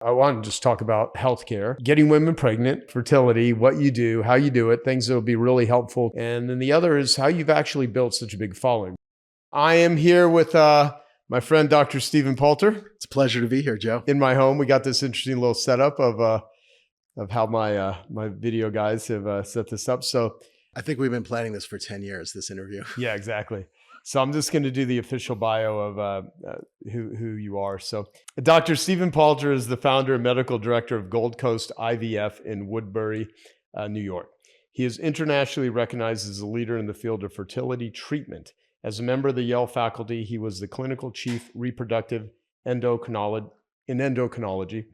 I want to just talk about healthcare, getting women pregnant, fertility, what you do, how you do it, things that will be really helpful. And then the other is how you've actually built such a big following. I am here with my friend, Dr. Stephen Palter. It's a pleasure to be here, Joe. In my home, we got this interesting little setup of how my video guys have set this up. So I think we've been planning this for 10 years, this interview. Yeah, exactly. So I'm just going to do the official bio of who you are. So Dr. Stephen Palter is the founder and medical director of Gold Coast IVF in Woodbury, New York. He is internationally recognized as a leader in the field of fertility treatment. As a member of the Yale faculty, he was the clinical chief reproductive endocrinology.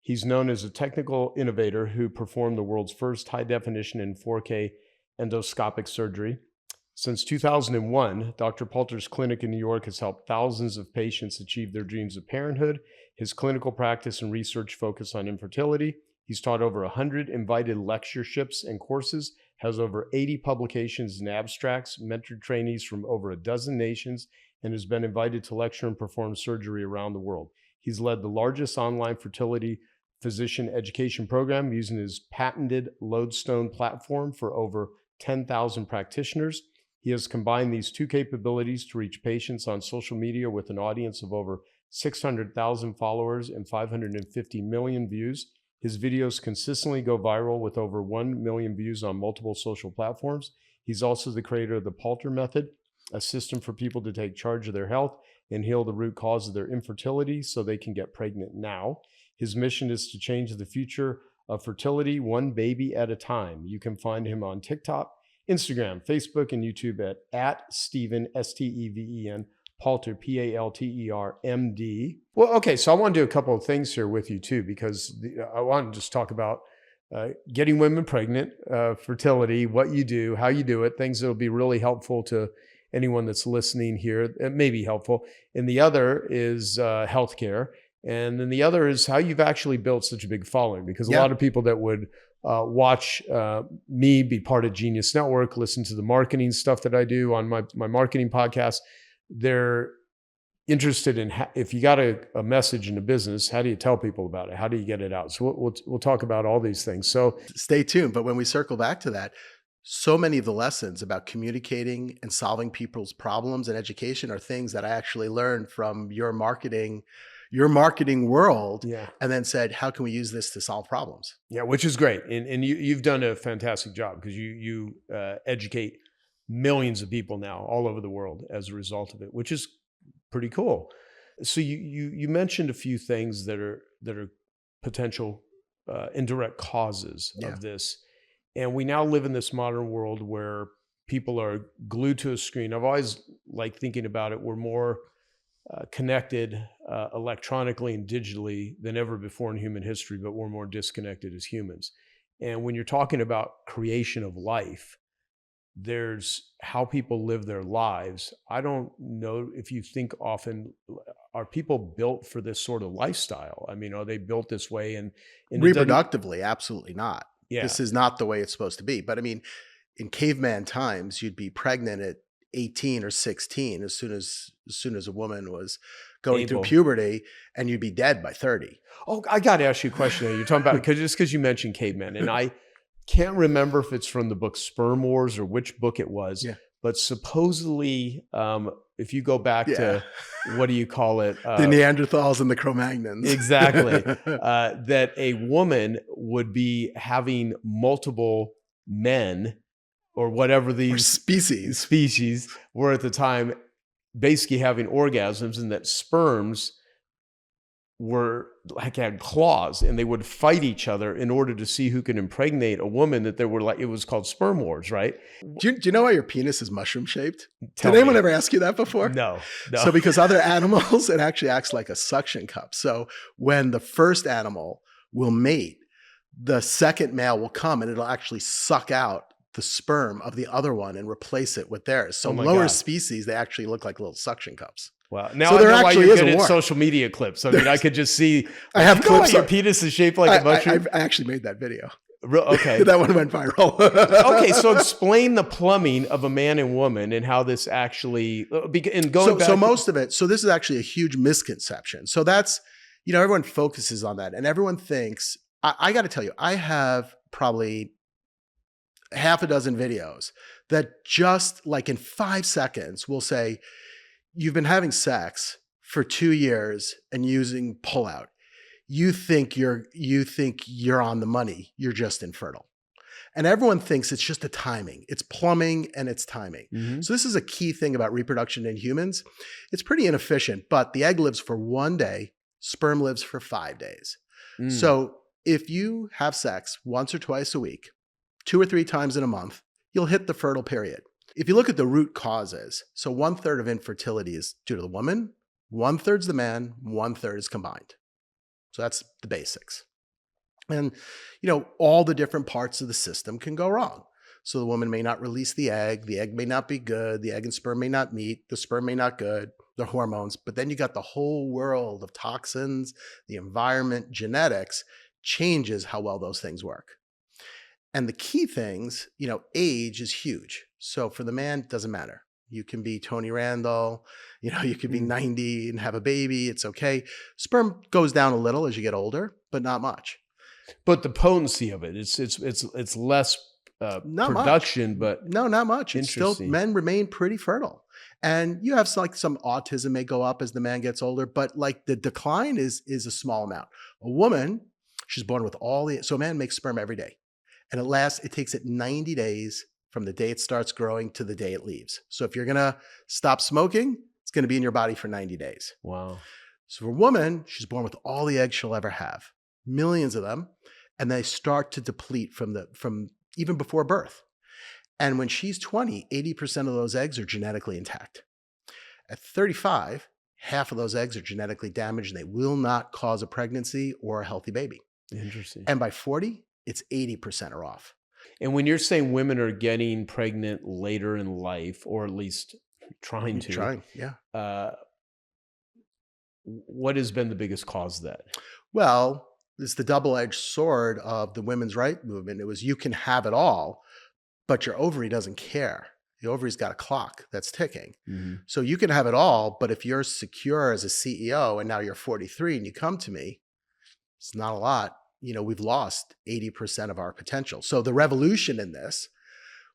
He's known as a technical innovator who performed the world's first high-definition and 4K endoscopic surgery. Since 2001, Dr. Palter's clinic in New York has helped thousands of patients achieve their dreams of parenthood. His clinical practice and research focus on infertility. He's taught over 100 invited lectureships and courses, has over 80 publications and abstracts, mentored trainees from over a dozen nations, and has been invited to lecture and perform surgery around the world. He's led the largest online fertility physician education program using his patented Lodestone platform for over 10,000 practitioners. He has combined these two capabilities to reach patients on social media with an audience of over 600,000 followers and 550 million views. His videos consistently go viral with over 1 million views on multiple social platforms. He's also the creator of the Palter method, a system for people to take charge of their health and heal the root cause of their infertility so they can get pregnant now. His mission is to change the future of fertility one baby at a time. You can find him on TikTok, Instagram, Facebook, and YouTube at Stephen, S-T-E-V-E-N, Palter, P-A-L-T-E-R, M-D. Well, okay, so I want to do a couple of things here with you too, because I want to just talk about getting women pregnant, fertility, what you do, how you do it, things that will be really helpful to anyone that's listening here. It may be helpful. And the other is healthcare. And then the other is how you've actually built such a big following, because a lot of people that would watch me be part of Genius Network, listen to the marketing stuff that I do on my marketing podcast, they're interested in if you got a message in a business, how do you tell people about it? How do you get it out? So we'll talk about all these things. So stay tuned. But when we circle back to that, so many of the lessons about communicating and solving people's problems and education are things that I actually learned from your marketing world, and then said, how can we use this to solve problems? Yeah, which is great. And you've done a fantastic job, because you educate millions of people now all over the world as a result of it, which is pretty cool. So you mentioned a few things that are potential indirect causes of this. And we now live in this modern world where people are glued to a screen. I've always liked thinking about it. We're more connected electronically and digitally than ever before in human history, but we're more disconnected as humans. And when you're talking about creation of life, there's how people live their lives. I don't know if you think often, are people built for this sort of lifestyle? I mean, are they built this way? And reproductively, absolutely not. Yeah. This is not the way it's supposed to be. But I mean, in caveman times, you'd be pregnant at 18 or 16 as soon as a woman was going through puberty, and you'd be dead by 30. Oh, I got to ask you a question. You're talking about, because you mentioned cavemen, and I can't remember if it's from the book Sperm Wars or which book it was, but supposedly, if you go back to, what do you call it? The Neanderthals and the Cro-Magnons. Exactly. That a woman would be having multiple men, or whatever these species were at the time, basically having orgasms, and that sperms were had claws, and they would fight each other in order to see who could impregnate a woman. That there were it was called Sperm Wars, right? Do you know why your penis is mushroom shaped? Did anyone ever ask you that before? No. So because other animals, it actually acts like a suction cup. So when the first animal will mate, the second male will come and it'll actually suck out the sperm of the other one and replace it with theirs. So lower species, they actually look like little suction cups. Wow. Now I know why you're good at social media clips. I mean, I could just see. I have clips. Your penis is shaped like a mushroom. I actually made that video. Okay. That one went viral. Okay. So explain the plumbing of a man and woman and how this actually, and going back. So most of it, so this is actually a huge misconception. So that's, Everyone focuses on that and everyone thinks, I got to tell you, I have probably half a dozen videos that just like in 5 seconds will say, you've been having sex for 2 years and using pullout. You think you're on the money. You're just infertile. And everyone thinks it's just the timing. It's plumbing and it's timing. Mm-hmm. So this is a key thing about reproduction in humans. It's pretty inefficient, but the egg lives for 1 day, sperm lives for 5 days. So if you have sex once or twice a week, 2 or 3 times in a month, you'll hit the fertile period. If you look at the root causes, so 1/3 of infertility is due to the woman, 1/3 is the man, 1/3 is combined. So that's the basics. And, all the different parts of the system can go wrong. So the woman may not release the egg may not be good, the egg and sperm may not meet, the sperm may not good, the hormones, but then you got the whole world of toxins, the environment, genetics changes how well those things work. And the key things, age is huge. So for the man, it doesn't matter. You can be Tony Randall, you could be 90 and have a baby. It's okay. Sperm goes down a little as you get older, but not much. But the potency of it, it's less not production, much. but no, not much. It's still, interesting. men remain pretty fertile. And you have some autism may go up as the man gets older, but like the decline is a small amount. A woman, she's born with so a man makes sperm every day. And it takes it 90 days from the day it starts growing to the day it leaves. So if you're going to stop smoking, it's going to be in your body for 90 days. Wow. So for a woman, she's born with all the eggs she'll ever have, millions of them, and they start to deplete from even before birth. And when she's 20, 80% of those eggs are genetically intact. At 35, half of those eggs are genetically damaged and they will not cause a pregnancy or a healthy baby. Interesting. And by 40, it's 80% are off. And when you're saying women are getting pregnant later in life, or at least trying, yeah. What has been the biggest cause of that? Well, it's the double-edged sword of the women's rights movement. It was, you can have it all, but your ovary doesn't care. The ovary's got a clock that's ticking. Mm-hmm. So you can have it all, but if you're secure as a CEO and now you're 43 and you come to me, it's not a lot. We've lost 80% of our potential. So the revolution in this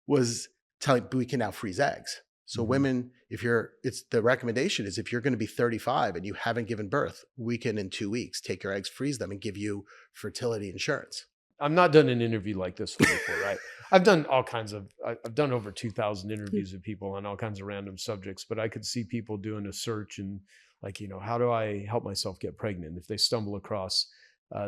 was telling we can now freeze eggs. So women, the recommendation is if you're going to be 35 and you haven't given birth, we can in 2 weeks take your eggs, freeze them, and give you fertility insurance. I've not done an interview like this one before, right? I've done I've done over 2,000 interviews with people on all kinds of random subjects, but I could see people doing a search and like, how do I help myself get pregnant? If they stumble across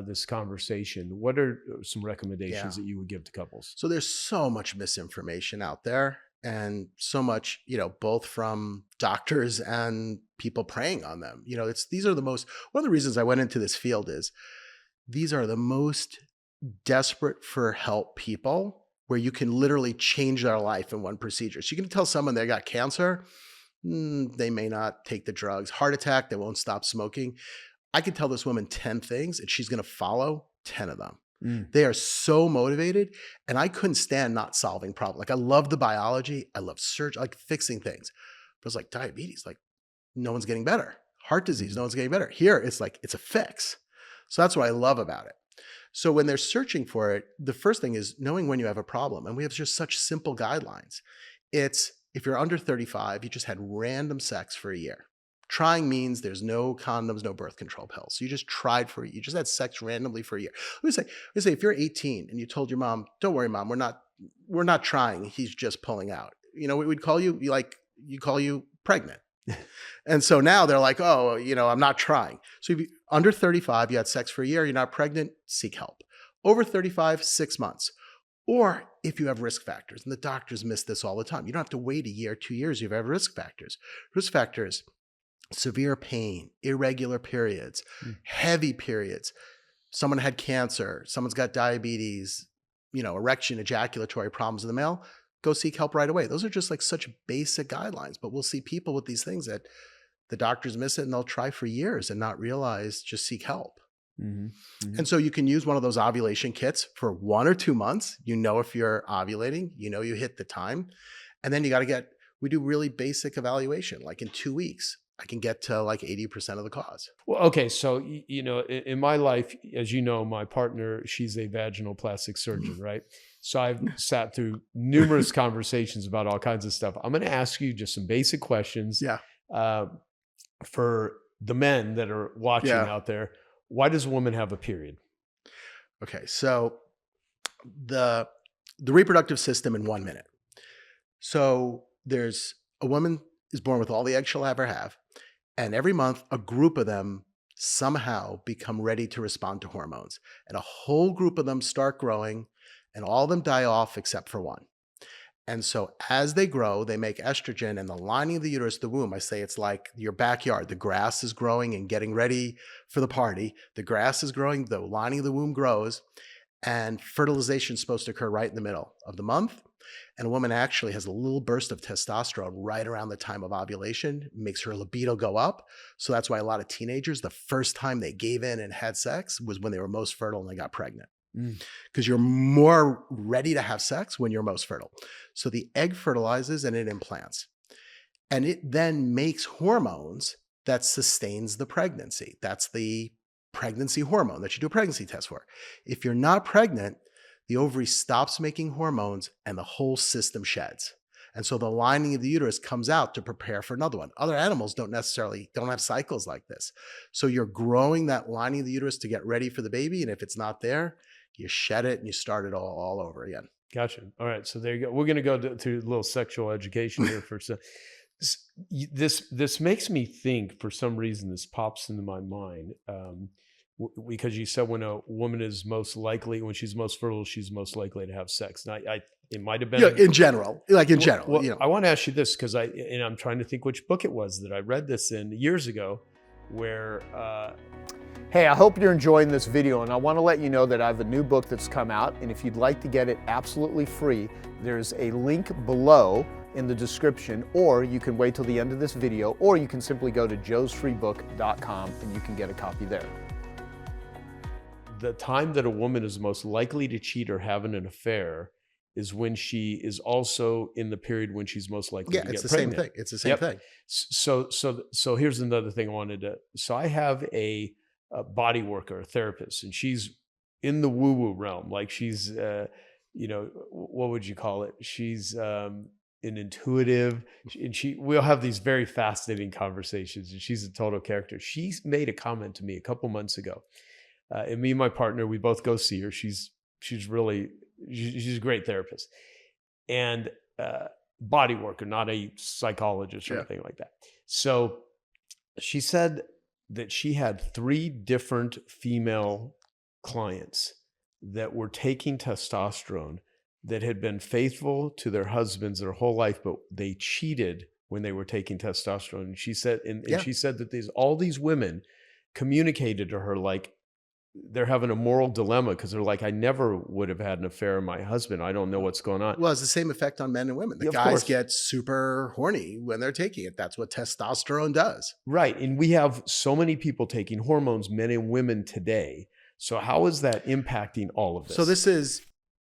this conversation, what are some recommendations that you would give to couples? So there's so much misinformation out there and so much, both from doctors and people preying on them. One of the reasons I went into this field is these are the most desperate for help people where you can literally change their life in one procedure. So you can tell someone they got cancer, they may not take the drugs, heart attack, they won't stop smoking. I could tell this woman 10 things and she's going to follow 10 of them. They are so motivated and I couldn't stand not solving problems. Like I love the biology. I love surgery, like fixing things. But it's like diabetes, like no one's getting better. Heart disease, no one's getting better. Here, it's like, it's a fix. So that's what I love about it. So when they're searching for it, the first thing is knowing when you have a problem. And we have just such simple guidelines. It's if you're under 35, you just had random sex for a year. Trying means there's no condoms, no birth control pills. So you just you just had sex randomly for a year. Let me say if you're 18 and you told your mom, don't worry, mom, we're not trying. He's just pulling out. We'd call you call you pregnant. And so now they're like, oh, I'm not trying. So if you under 35, you had sex for a year, you're not pregnant, seek help. Over 35, 6 months. Or if you have risk factors, and the doctors miss this all the time. You don't have to wait a year, 2 years, you have risk factors. Risk factors, severe pain, irregular periods, heavy periods. Someone had cancer, someone's got diabetes, erection, ejaculatory problems in the male, go seek help right away. Those are just like such basic guidelines, but we'll see people with these things that the doctors miss it and they'll try for years and not realize, just seek help. And so you can use one of those ovulation kits for 1 or 2 months. If you're ovulating, you hit the time. And then you got to we do really basic evaluation, like in 2 weeks. I can get to like 80% of the cause. Well, okay. So, in my life, as you know, my partner, she's a vaginal plastic surgeon, right? So I've sat through numerous conversations about all kinds of stuff. I'm going to ask you just some basic questions Yeah. uh, for the men that are watching Yeah. out there. Why does a woman have a period? Okay. So the reproductive system in 1 minute. So there's a woman is born with all the eggs she'll ever have. And every month, a group of them somehow become ready to respond to hormones. And a whole group of them start growing, and all of them die off except for one. And so as they grow, they make estrogen, and the lining of the uterus, the womb, I say it's like your backyard. The grass is growing and getting ready for the party. The grass is growing, the lining of the womb grows, and fertilization is supposed to occur right in the middle of the month. And a woman actually has a little burst of testosterone right around the time of ovulation, makes her libido go up. So that's why a lot of teenagers, the first time they gave in and had sex was when they were most fertile and they got pregnant. Because you're more ready to have sex when you're most fertile. So the egg fertilizes and it implants. And it then makes hormones that sustains the pregnancy. That's the pregnancy hormone that you do a pregnancy test for. If you're not pregnant, the ovary stops making hormones and the whole system sheds. And so the lining of the uterus comes out to prepare for another one. Other animals don't have cycles like this. So you're growing that lining of the uterus to get ready for the baby. And if it's not there, you shed it and you start it all over again. Gotcha. All right. So there you go. We're going to go to a little sexual education here for a second. This makes me think, for some reason, this pops into my mind, because you said when a woman is most likely, when she's most fertile, she's most likely to have sex. Now, it might have been in general, Well, I want to ask you this because I'm trying to think which book it was that I read this in years ago, where. Hey, I hope you're enjoying this video, and I want to let you know that I have a new book that's come out, and if you'd like to get it absolutely free, there's a link below in the description, or you can wait till the end of this video, or you can simply go to joesfreebook.com and you can get a copy there. The time that a woman is most likely to cheat or having an affair is when she is also in the period when she's most likely to get pregnant. It's the same thing. It's the same thing. So here's another thing I wanted to. So I have a body worker, a therapist, and she's in the woo-woo realm. Like she's, what would you call it? She's an intuitive, and we'll have these very fascinating conversations. And she's a total character. She's made a comment to me a couple months ago, and me and my partner, we both go see her. She's a great therapist and body worker, not a psychologist or anything like that. So she said that she had 3 different female clients that were taking testosterone that had been faithful to their husbands their whole life, but they cheated when they were taking testosterone. And she said, she said that all these women communicated to her like they're having a moral dilemma because they're like, I never would have had an affair with my husband. I don't know what's going on. Well, it's the same effect on men and women. The guys get super horny when they're taking it. That's what testosterone does. Right. And we have so many people taking hormones, men and women today. So how is that impacting all of this? So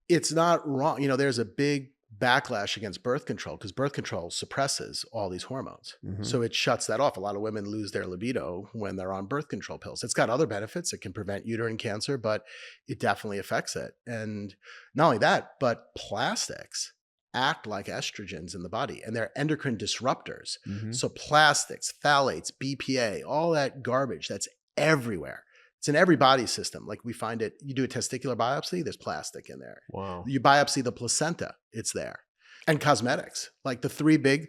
it's not wrong. There's a big backlash against birth control because birth control suppresses all these hormones. So it shuts that off. A lot of women lose their libido when they're on birth control pills. It's got other benefits. It can prevent uterine cancer, but it definitely affects it. And not only that, but plastics act like estrogens in the body, and they're endocrine disruptors. So plastics, phthalates, BPA, all that garbage that's everywhere. It's in every body system. Like we find it, you do a testicular biopsy, there's plastic in there. Wow. You biopsy the placenta, it's there. And cosmetics, like the three big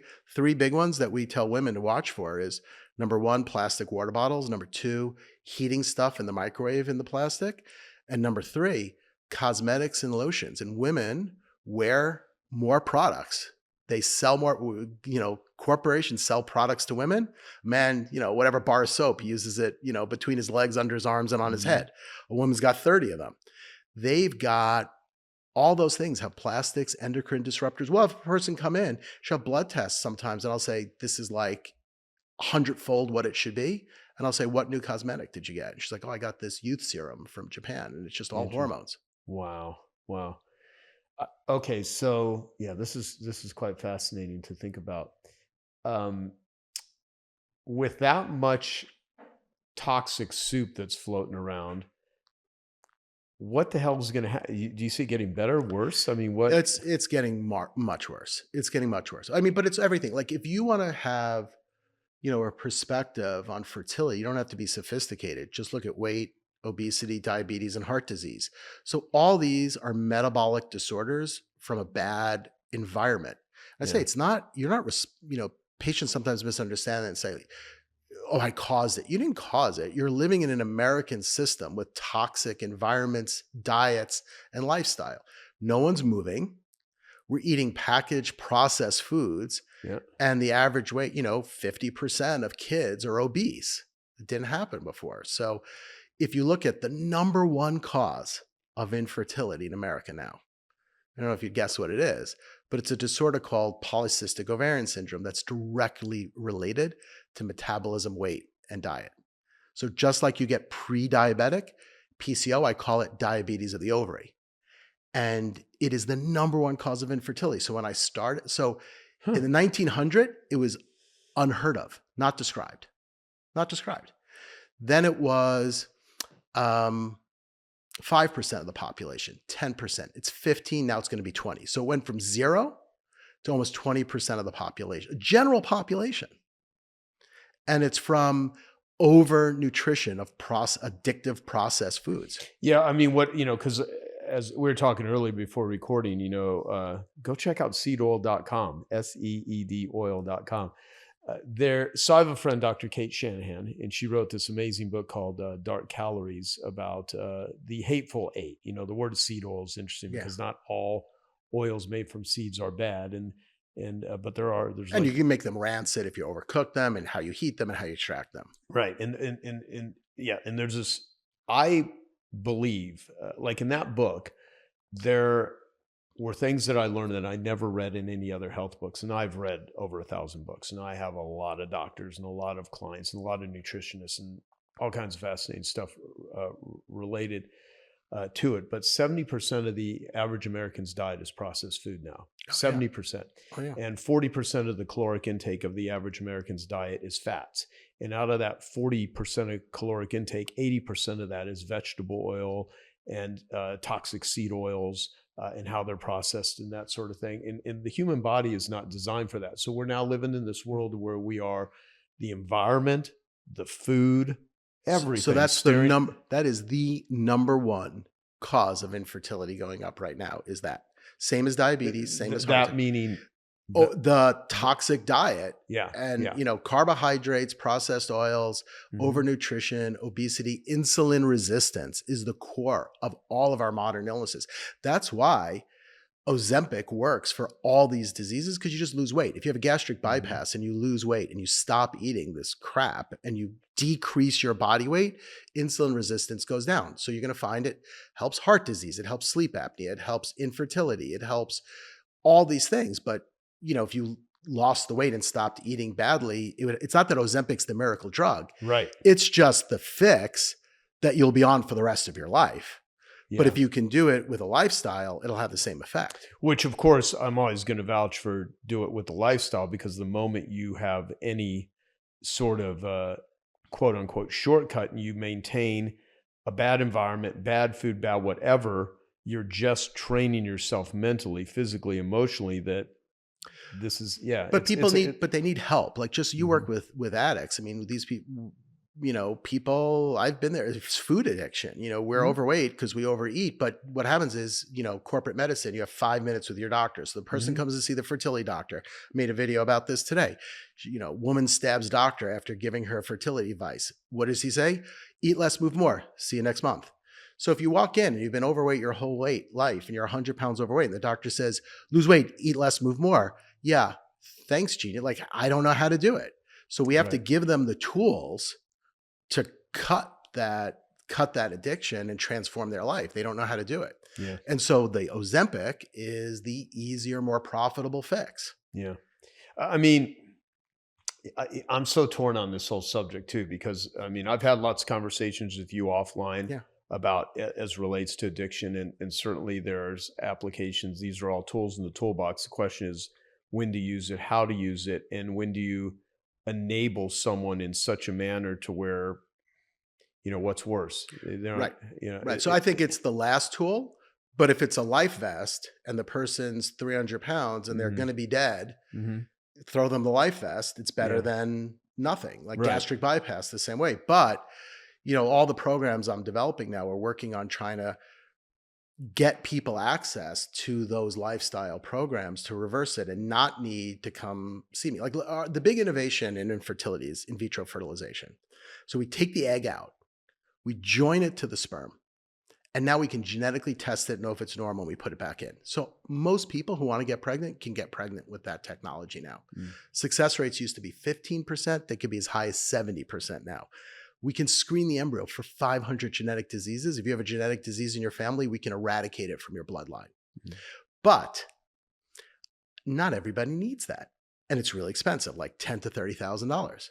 ones that we tell women to watch for is number 1, plastic water bottles. Number 2, heating stuff in the microwave in the plastic. And number 3, cosmetics and lotions. And women wear more products. They sell more, corporations sell products to women. Man, whatever bar of soap, he uses it, between his legs, under his arms, and on his head. A woman's got 30 of them. They've got all those things, have plastics, endocrine disruptors. Well, if a person come in, she'll have blood tests sometimes, and I'll say, this is like 100-fold what it should be. And I'll say, what new cosmetic did you get? And she's like, oh, I got this youth serum from Japan, and it's just all hormones. Wow. Okay, so this is quite fascinating to think about. with that much toxic soup that's floating around, what the hell is going to happen? Do you see it getting better, worse? I mean, what? It's getting much worse. It's getting much worse. I mean, but it's everything. Like if you want to have, a perspective on fertility, you don't have to be sophisticated. Just look at weight, obesity, diabetes, and heart disease. So all these are metabolic disorders from a bad environment. I say it's not, you're not, patients sometimes misunderstand that and say, oh, I caused it. You didn't cause it. You're living in an American system with toxic environments, diets, and lifestyle. No one's moving. We're eating packaged processed foods. Yeah. And the average weight, 50% of kids are obese. It didn't happen before. So if you look at the number one cause of infertility in America now, I don't know if you'd guess what it is, but it's a disorder called Polycystic Ovarian Syndrome that's directly related to metabolism, weight, and diet. So just like you get pre-diabetic, PCO, I call it diabetes of the ovary. And it is the number one cause of infertility. So when I started, in the 1900, it was unheard of, not described. Then it was 5% of the population, 10%. It's 15, now it's going to be 20. So it went from 0 to almost 20% of the population, general population. And it's from over-nutrition of addictive processed foods. Yeah, I mean, because as we were talking earlier before recording, go check out seedoil.com, SEED oil.com. So I have a friend, Dr. Kate Shanahan, and she wrote this amazing book called Dark Calories about the hateful eight. The word seed oil is interesting because not all oils made from seeds are bad. But there's and you can make them rancid if you overcook them, and how you heat them and how you extract them. Right. And there's this, I believe, like in that book, there were things that I learned that I never read in any other health books. And I've read over 1,000 books, and I have a lot of doctors and a lot of clients and a lot of nutritionists and all kinds of fascinating stuff related to it. But 70% of the average American's diet is processed food now. 70%. Oh, yeah. And 40% of the caloric intake of the average American's diet is fats. And out of that 40% of caloric intake, 80% of that is vegetable oil and toxic seed oils and how they're processed and that sort of thing. And the human body is not designed for that. So we're now living in this world where we are the environment, the food, everything. So that's that is the number one cause of infertility going up right now, is that. Same as diabetes, same as heart that meaning the toxic diet. Yeah. And carbohydrates, processed oils, overnutrition, obesity, insulin resistance is the core of all of our modern illnesses. That's why Ozempic works for all these diseases, because you just lose weight. If you have a gastric bypass and you lose weight and you stop eating this crap and you decrease your body weight, insulin resistance goes down. So you're going to find it helps heart disease, it helps sleep apnea, it helps infertility, it helps all these things. But if you lost the weight and stopped eating badly, it's not that Ozempic's the miracle drug. Right. It's just the fix that you'll be on for the rest of your life. Yeah. But if you can do it with a lifestyle, it'll have the same effect. Which, of course, I'm always going to vouch for do it with the lifestyle, because the moment you have any sort of quote unquote shortcut and you maintain a bad environment, bad food, bad whatever, you're just training yourself mentally, physically, emotionally that this is, But but they need help. Like just you work with addicts. I mean, these people, people, I've been there, it's food addiction. We're overweight because we overeat. But what happens is, corporate medicine, you have 5 minutes with your doctor. So the person comes to see the fertility doctor. I made a video about this today. Woman stabs doctor after giving her fertility advice. What does he say? Eat less, move more. See you next month. So if you walk in and you've been overweight your whole life and you're 100 pounds overweight and the doctor says, lose weight, eat less, move more. Yeah, thanks, Gina. Like, I don't know how to do it. So we have to give them the tools to cut that addiction and transform their life. They don't know how to do it. Yeah. And so the Ozempic is the easier, more profitable fix. Yeah. I mean, I'm so torn on this whole subject too, because I've had lots of conversations with you offline about as relates to addiction. And certainly there's applications. These are all tools in the toolbox. The question is when to use it, how to use it, and when do you enable someone in such a manner to where, what's worse? Right. Right. So I think it's the last tool, but if it's a life vest and the person's 300 pounds and they're Mhm. going to be dead, Mhm. throw them the life vest. It's better Yeah. than nothing. Like Right. gastric bypass the same way. But, all the programs I'm developing now are working on trying to get people access to those lifestyle programs to reverse it and not need to come see me. Like the big innovation in infertility is in vitro fertilization. So we take the egg out, we join it to the sperm, and now we can genetically test it, know if it's normal, and we put it back in. So most people who want to get pregnant can get pregnant with that technology now. Mm. Success rates used to be 15%. They could be as high as 70% now. We can screen the embryo for 500 genetic diseases. If you have a genetic disease in your family, we can eradicate it from your bloodline. Mm. But not everybody needs that. And it's really expensive, like $10,000 to $30,000.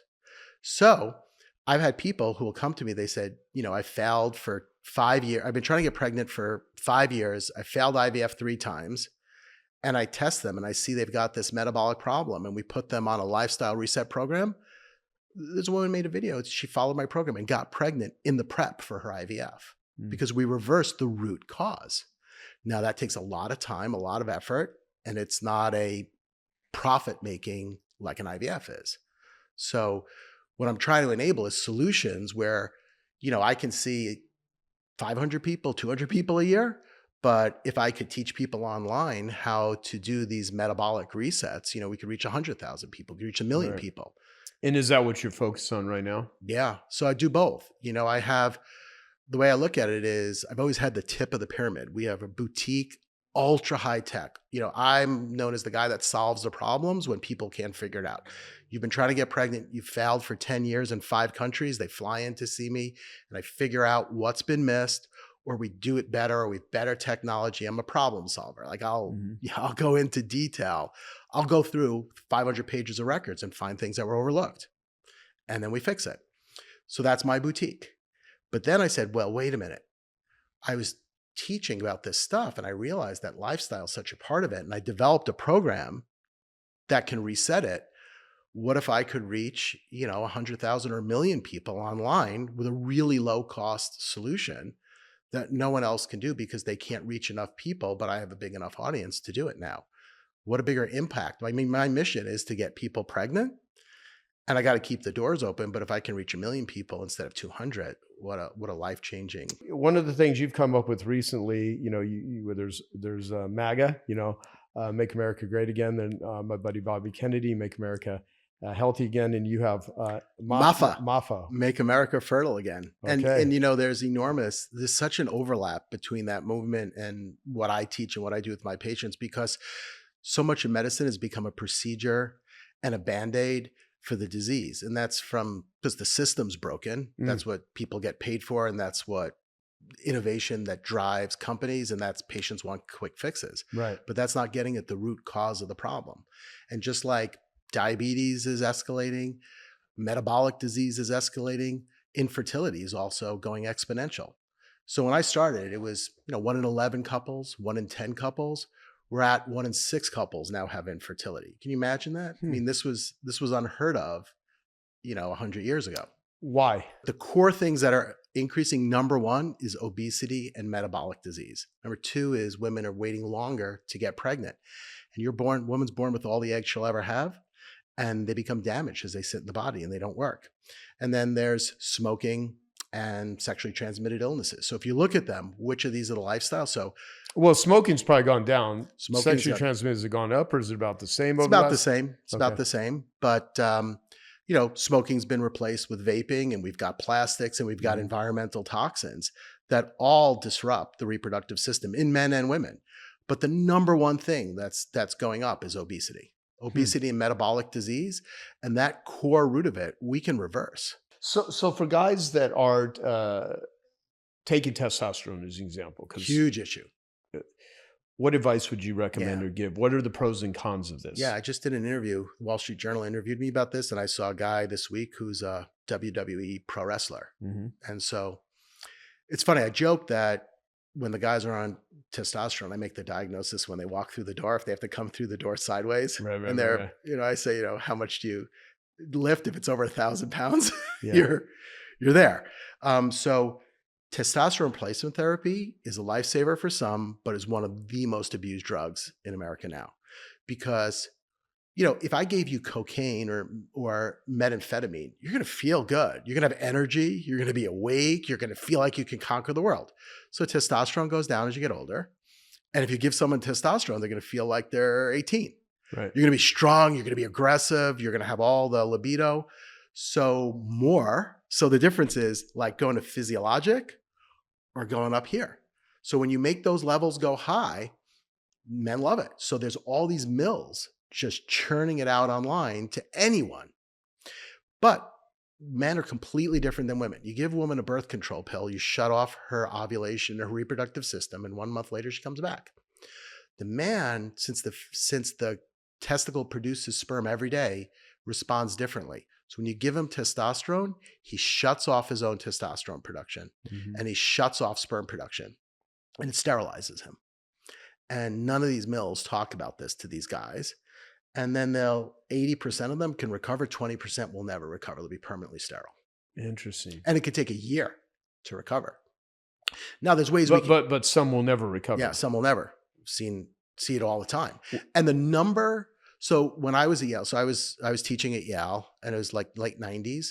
So I've had people who will come to me, they said, I failed for 5 years. I've been trying to get pregnant for 5 years. I failed IVF 3 times. And I test them and I see they've got this metabolic problem. And we put them on a lifestyle reset program. There's a woman who made a video. She followed my program and got pregnant in the prep for her IVF because we reversed the root cause. Now that takes a lot of time, a lot of effort, and it's not a profit making like an IVF is. So what I'm trying to enable is solutions where, I can see 500 people, 200 people a year. But if I could teach people online how to do these metabolic resets, we could reach 100,000 people, we could reach 1 million Right. people. And is that what you're focused on right now? Yeah. So I do both. I have, the way I look at it is I've always had the tip of the pyramid. We have a boutique, ultra high tech. I'm known as the guy that solves the problems when people can't figure it out. You've been trying to get pregnant. You failed for 10 years in 5 countries. They fly in to see me and I figure out what's been missed, or we do it better, or we have better technology. I'm a problem solver. Like I'll go into detail. I'll go through 500 pages of records and find things that were overlooked. And then we fix it. So that's my boutique. But then I said, well, wait a minute. I was teaching about this stuff and I realized that lifestyle is such a part of it. And I developed a program that can reset it. What if I could reach, 100,000 or 1 million people online with a really low cost solution that no one else can do because they can't reach enough people, but I have a big enough audience to do it now. What a bigger impact. I mean, my mission is to get people pregnant and I got to keep the doors open. But if I can reach 1 million people instead of 200, what a life-changing. One of the things you've come up with recently, where there's MAGA, Make America Great Again. Then my buddy Bobby Kennedy, Make America Healthy Again, and you have MAFA, Make America Fertile Again. Okay. And there's such an overlap between that movement and what I teach and what I do with my patients, because so much of medicine has become a procedure and a Band-Aid for the disease. And that's because the system's broken. That's what people get paid for. And that's what innovation that drives companies, and that's patients want quick fixes. Right. But that's not getting at the root cause of the problem. And just like diabetes is escalating, metabolic disease is escalating, infertility is also going exponential. So when I started, it was 1 in 11 couples, 1 in 10 couples. We're at 1 in 6 couples now have infertility. Can you imagine that? I mean, this was unheard of, 100 years ago. Why? The core things that are increasing, number 1 is obesity and metabolic disease. Number 2 is women are waiting longer to get pregnant. And woman's born with all the eggs she'll ever have, and they become damaged as they sit in the body and they don't work. And then there's smoking and sexually transmitted illnesses. So if you look at them, which of these are the lifestyles? Well, smoking's probably gone down. Smoking's Sexually transmitted, has it gone up, or is it about the same? It's about the same. It's about the same. But smoking's been replaced with vaping, and we've got plastics, and we've got environmental toxins that all disrupt the reproductive system in men and women. But the number one thing that's going up is obesity. Obesity and metabolic disease, and that core root of it, we can reverse. So for guys that are taking testosterone as an example, huge issue. What advice would you recommend or give? What are the pros and cons of this? Yeah, I just did an interview. Wall Street Journal interviewed me about this, and I saw a guy this week who's a WWE pro wrestler. And so it's funny. I joke that when the guys are on testosterone, I make the diagnosis when they walk through the door, if they have to come through the door sideways. Right, and they're, I say, how much do you lift if it's over 1,000 pounds. Yeah. You're there. So testosterone replacement therapy is a lifesaver for some, but is one of the most abused drugs in America now. Because, if I gave you cocaine or methamphetamine, you're going to feel good. You're going to have energy. You're going to be awake. You're going to feel like you can conquer the world. So testosterone goes down as you get older. And if you give someone testosterone, they're going to feel like they're 18. Right. You're going to be strong. You're going to be aggressive. You're going to have all the libido. So the difference is like going to physiologic or going up here. So when you make those levels go high, men love it. So there's all these mills just churning it out online to anyone. But men are completely different than women. You give a woman a birth control pill, you shut off her ovulation, her reproductive system, and 1 month later she comes back. The man, since the testicle produces sperm every day, responds differently. So when you give him testosterone, he shuts off his own testosterone production, and he shuts off sperm production, and it sterilizes him. And none of these mills talk about this to these guys. And then 80% of them can recover, 20% will never recover. They'll be permanently sterile. Interesting. And it could take a year to recover. Now there's ways but some will never recover. Yeah, some will never. See it all the time. And the number, so when I was at Yale, so I was teaching at Yale, and it was like late 90s.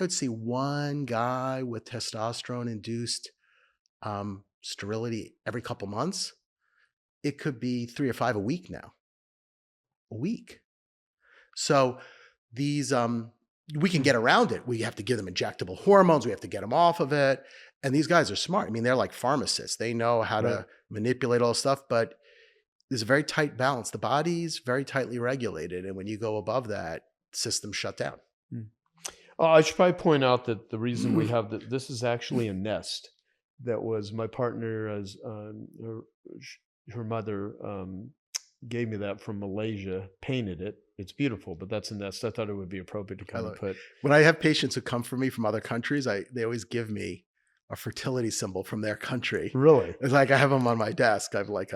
I would see one guy with testosterone induced sterility every couple months. It could be 3 or 5 a week now. A week. So these, we can get around it. We have to give them injectable hormones. We have to get them off of it. And these guys are smart. I mean, they're like pharmacists. They know how to manipulate all this stuff, but there's a very tight balance. The body's very tightly regulated. And when you go above that, systems shut down. I should probably point out that the reason we have this is actually a nest that was my partner as her mother gave me that from Malaysia, painted it. It's beautiful, but that's a nest. I thought it would be appropriate to kind of put. When I have patients who come for me from other countries, they always give me a fertility symbol from their country. Really? It's like I have them on my desk. I have like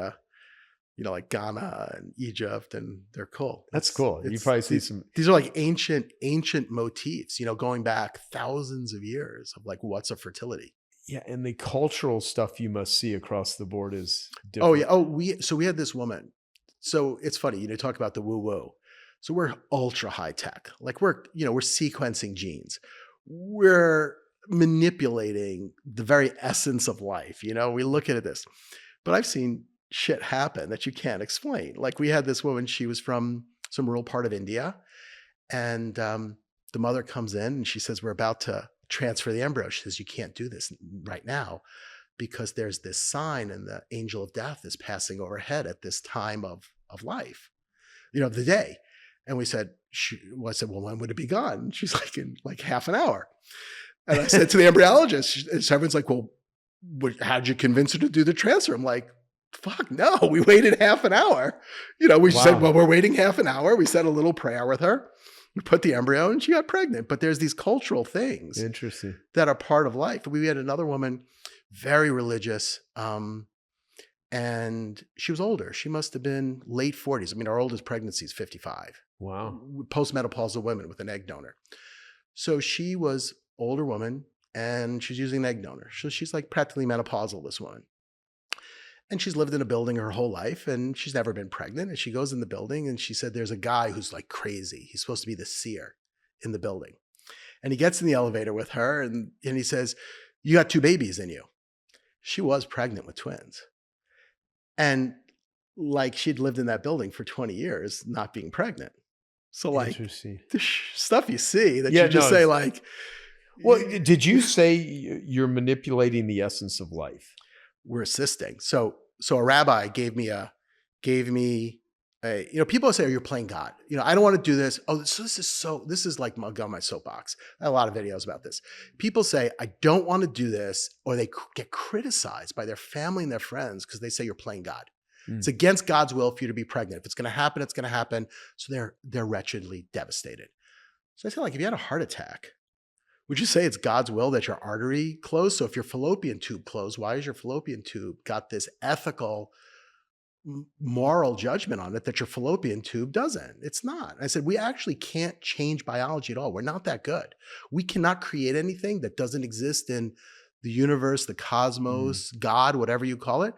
like Ghana and Egypt, and they're cool. That's cool. You probably see some. These are like ancient motifs, going back thousands of years of like what's a fertility. Yeah, and the cultural stuff you must see across the board is different. Oh yeah. Oh, we had this woman. So it's funny, talk about the woo-woo. So we're ultra high tech. Like we're sequencing genes. We're manipulating the very essence of life. We look at this. But I've seen shit happen that you can't explain. Like we had this woman, she was from some rural part of India. And the mother comes in and she says, we're about to transfer the embryo. She says, you can't do this right now, because there's this sign and the angel of death is passing overhead at this time of life, of the day. And I said, well, when would it be gone? And she's like, in like half an hour. And I said to the embryologist, everyone's like, well, how'd you convince her to do the transfer? I'm like, fuck no, we waited half an hour. We said, well, we're waiting half an hour. We said a little prayer with her. We put the embryo and she got pregnant. But there's these cultural things Interesting. That are part of life. We had another woman, very religious, and she was older. She must have been late 40s. I mean, our oldest pregnancy is 55. Wow. Postmenopausal women with an egg donor. So she was older woman and she's using an egg donor. So she's like practically menopausal, this woman. And she's lived in a building her whole life and she's never been pregnant. And she goes in the building and she said, there's a guy who's like crazy. He's supposed to be the seer in the building. And he gets in the elevator with her and he says, you got 2 babies in you. She was pregnant with twins. And like she'd lived in that building for 20 years, not being pregnant. So like the stuff you see that you just say like. Well, did you say you're manipulating the essence of life? We're assisting. So a rabbi gave me a, people say, oh, you're playing God. I don't want to do this. Oh, so this is like on my soapbox. I have a lot of videos about this. People say, I don't want to do this, or they get criticized by their family and their friends because they say you're playing God. It's against God's will for you to be pregnant. If it's going to happen, it's going to happen. So they're wretchedly devastated. So I feel like if you had a heart attack, would you say it's God's will that your artery closed? So if your fallopian tube closed, why is your fallopian tube got this ethical moral judgment on it that your fallopian tube doesn't. It's not. I said, we actually can't change biology at all. We're not that good. We cannot create anything that doesn't exist in the universe, the cosmos, God, whatever you call it.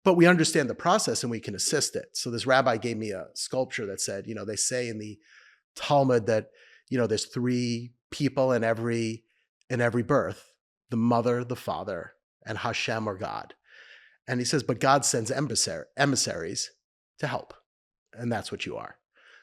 But we understand the process and we can assist it. So this rabbi gave me a sculpture that said, they say in the Talmud that, there's three people in every birth: the mother, the father, and Hashem, or God. And he says, but God sends emissaries to help. And that's what you are.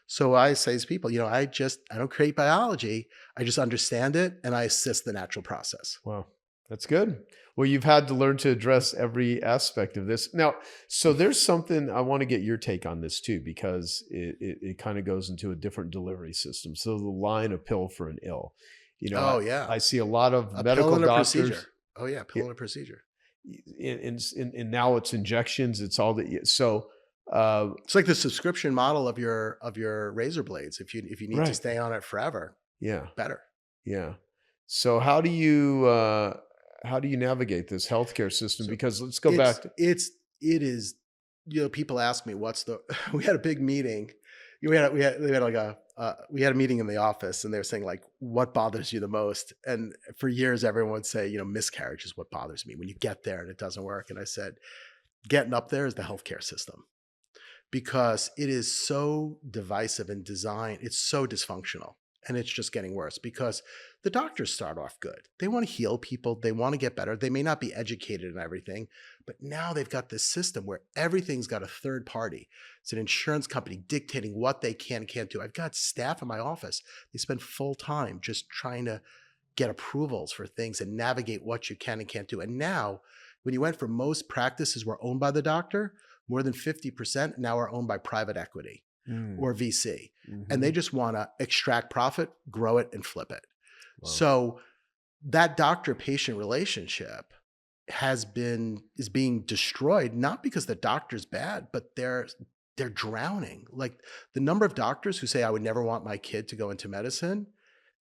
So I say to people, I don't create biology. I just understand it and I assist the natural process. Wow. That's good. Well, you've had to learn to address every aspect of this. Now, so there's something I want to get your take on this too, because it kind of goes into a different delivery system. So the line, a pill for an ill. I see a lot of medical doctors. Procedure. Oh yeah, pill and a procedure. And now it's injections. It's all that. So it's like the subscription model of your razor blades. If you need to stay on it forever, better. Yeah. So how do you navigate this healthcare system? Because let's go back to it is, people ask me we had a big meeting. We had a meeting in the office and they were saying like, what bothers you the most? And for years, everyone would say, miscarriage is what bothers me when you get there and it doesn't work. And I said, getting up there is the healthcare system, because it is so divisive and designed. It's so dysfunctional. And it's just getting worse because the doctors start off good. They want to heal people. They want to get better. They may not be educated in everything, but now they've got this system where everything's got a third party. It's an insurance company dictating what they can and can't do. I've got staff in my office. They spend full time just trying to get approvals for things and navigate what you can and can't do. And now, when you went from most practices were owned by the doctor, more than 50% now are owned by private equity. Or VC. And they just want to extract profit, grow it, and flip it. Wow. So that doctor-patient relationship is being destroyed, not because the doctor's bad, but they're drowning. Like the number of doctors who say, I would never want my kid to go into medicine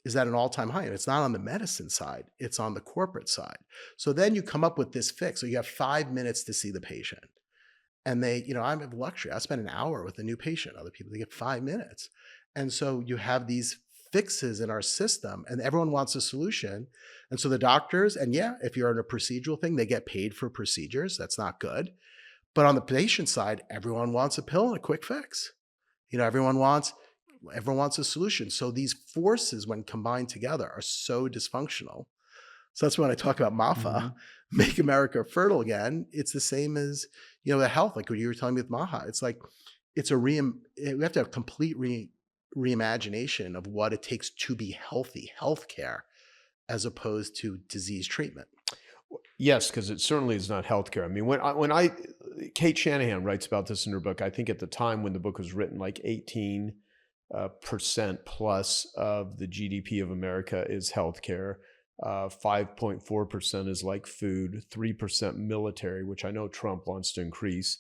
is at an all-time high. And it's not on the medicine side, it's on the corporate side. So then you come up with this fix. So you have 5 minutes to see the patient. And I have the luxury. I spend an hour with a new patient. Other people, they get 5 minutes. And so you have these fixes in our system and everyone wants a solution. And so the doctors, and if you're in a procedural thing, they get paid for procedures. That's not good. But on the patient side, everyone wants a pill and a quick fix. Everyone wants a solution. So these forces, when combined together, are so dysfunctional. So that's when I talk about MAFA, Make America Fertile Again. It's the same as, the health, like what you were telling me with MAHA. It's like, we have to have complete reimagination of what it takes to be healthy, healthcare, as opposed to disease treatment. Yes, because it certainly is not healthcare. I mean, Kate Shanahan writes about this in her book. I think at the time when the book was written, like 18% plus of the GDP of America is healthcare. 5.4% is like food, 3% military, which I know Trump wants to increase,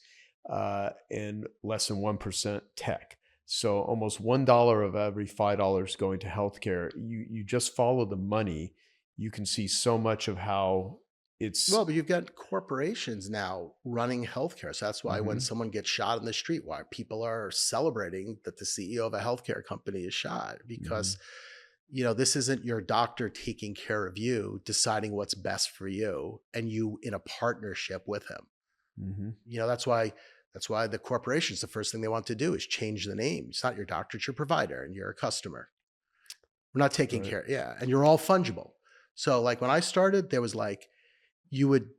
and less than 1% tech. So almost $1 of every $5 going to healthcare. You just follow the money. You can see so much of how it's... Well, but you've got corporations now running healthcare. So that's why when someone gets shot in the street, why people are celebrating that the CEO of a healthcare company is shot, because this isn't your doctor taking care of you, deciding what's best for you, and you in a partnership with him. That's why the corporations, the first thing they want to do is change the name. It's not your doctor, it's your provider, and you're a customer. We're not taking care. Yeah. And you're all fungible. So like when I started, there was like, you would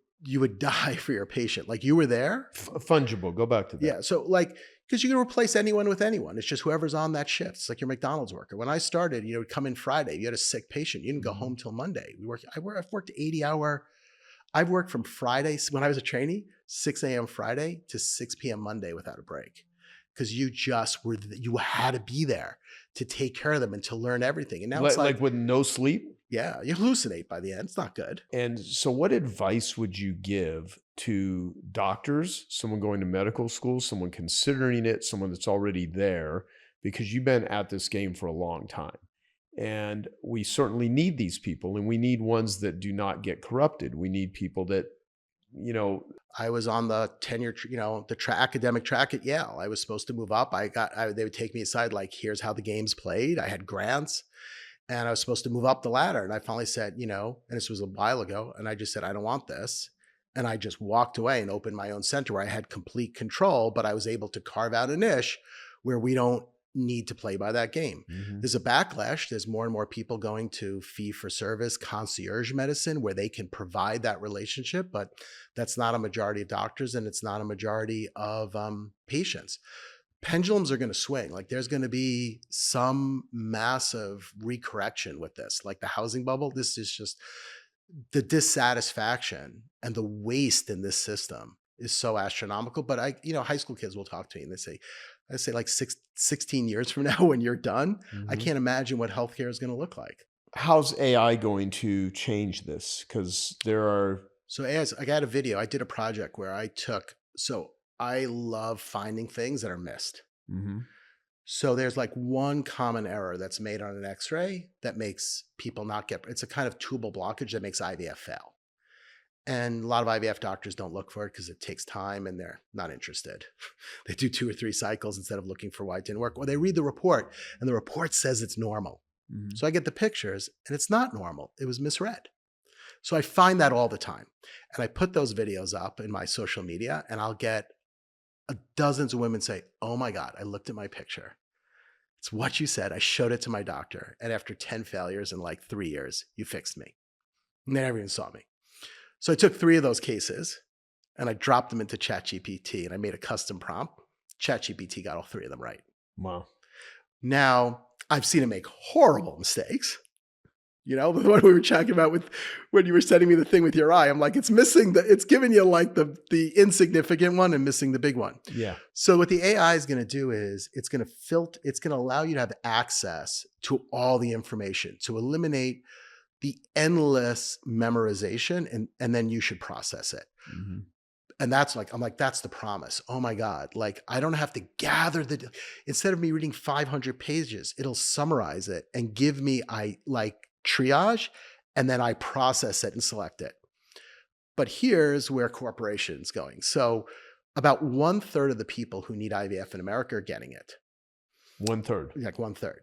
die for your patient. Like you were there. Fungible. Go back to that. Yeah. So like, because you can replace anyone with anyone. It's just whoever's on that shift. It's like your McDonald's worker. When I started, would come in Friday. You had a sick patient. You didn't go home till Monday. I've worked 80-hour. I've worked from Friday, when I was a trainee, 6 a.m. Friday to 6 p.m. Monday without a break. Because you had to be there to take care of them and to learn everything. And now it's like with no sleep? Yeah, you hallucinate by the end. It's not good. And so what advice would you give to doctors, someone going to medical school, someone considering it, someone that's already there? Because you've been at this game for a long time. And we certainly need these people, and we need ones that do not get corrupted. We need people that I was on the tenure, academic track at Yale. I was supposed to move up. They would take me aside, like, here's how the game's played. I had grants and I was supposed to move up the ladder. And I finally said, and this was a while ago. And I just said, I don't want this. And I just walked away and opened my own center where I had complete control, but I was able to carve out a niche where we don't need to play by that game. Mm-hmm. There's a backlash. There's more and more people going to fee for service, concierge medicine, where they can provide that relationship, but that's not a majority of doctors and it's not a majority of patients. Pendulums are going to swing. Like, there's going to be some massive recorrection with this, like the housing bubble. This is just the dissatisfaction and the waste in this system is so astronomical. But high school kids will talk to me and I say like 16 years from now, when you're done, Mm-hmm. I can't imagine what healthcare is going to look like. How's AI going to change this? Because I got a video. I did a project where I love finding things that are missed. Mm-hmm. So there's like one common error that's made on an X-ray that makes people it's a kind of tubal blockage that makes IVF fail. And a lot of IVF doctors don't look for it because it takes time and they're not interested. They do 2 or 3 cycles instead of looking for why it didn't work. Or they read the report and the report says it's normal. Mm-hmm. So I get the pictures and it's not normal. It was misread. So I find that all the time. And I put those videos up in my social media and I'll get dozens of women say, oh my God, I looked at my picture. It's what you said. I showed it to my doctor. And after 10 failures in like 3 years, you fixed me. And they never even saw me. So I took 3 of those cases and I dropped them into ChatGPT and I made a custom prompt. ChatGPT got all 3 of them right. Wow. Now I've seen it make horrible mistakes. The one we were chatting about when you were sending me the thing with your eye, I'm like, it's giving you like the insignificant one and missing the big one. Yeah. So what the AI is going to do is it's going to allow you to have access to all the information, to eliminate the endless memorization, and then you should process it. Mm-hmm. And that's that's the promise. Oh my God. Like, I don't have to gather instead of me reading 500 pages, it'll summarize it and give me, triage, and then I process it and select it. But here's where corporations going. So about 1/3 of the people who need IVF in America are getting it. 1/3. Like 1/3.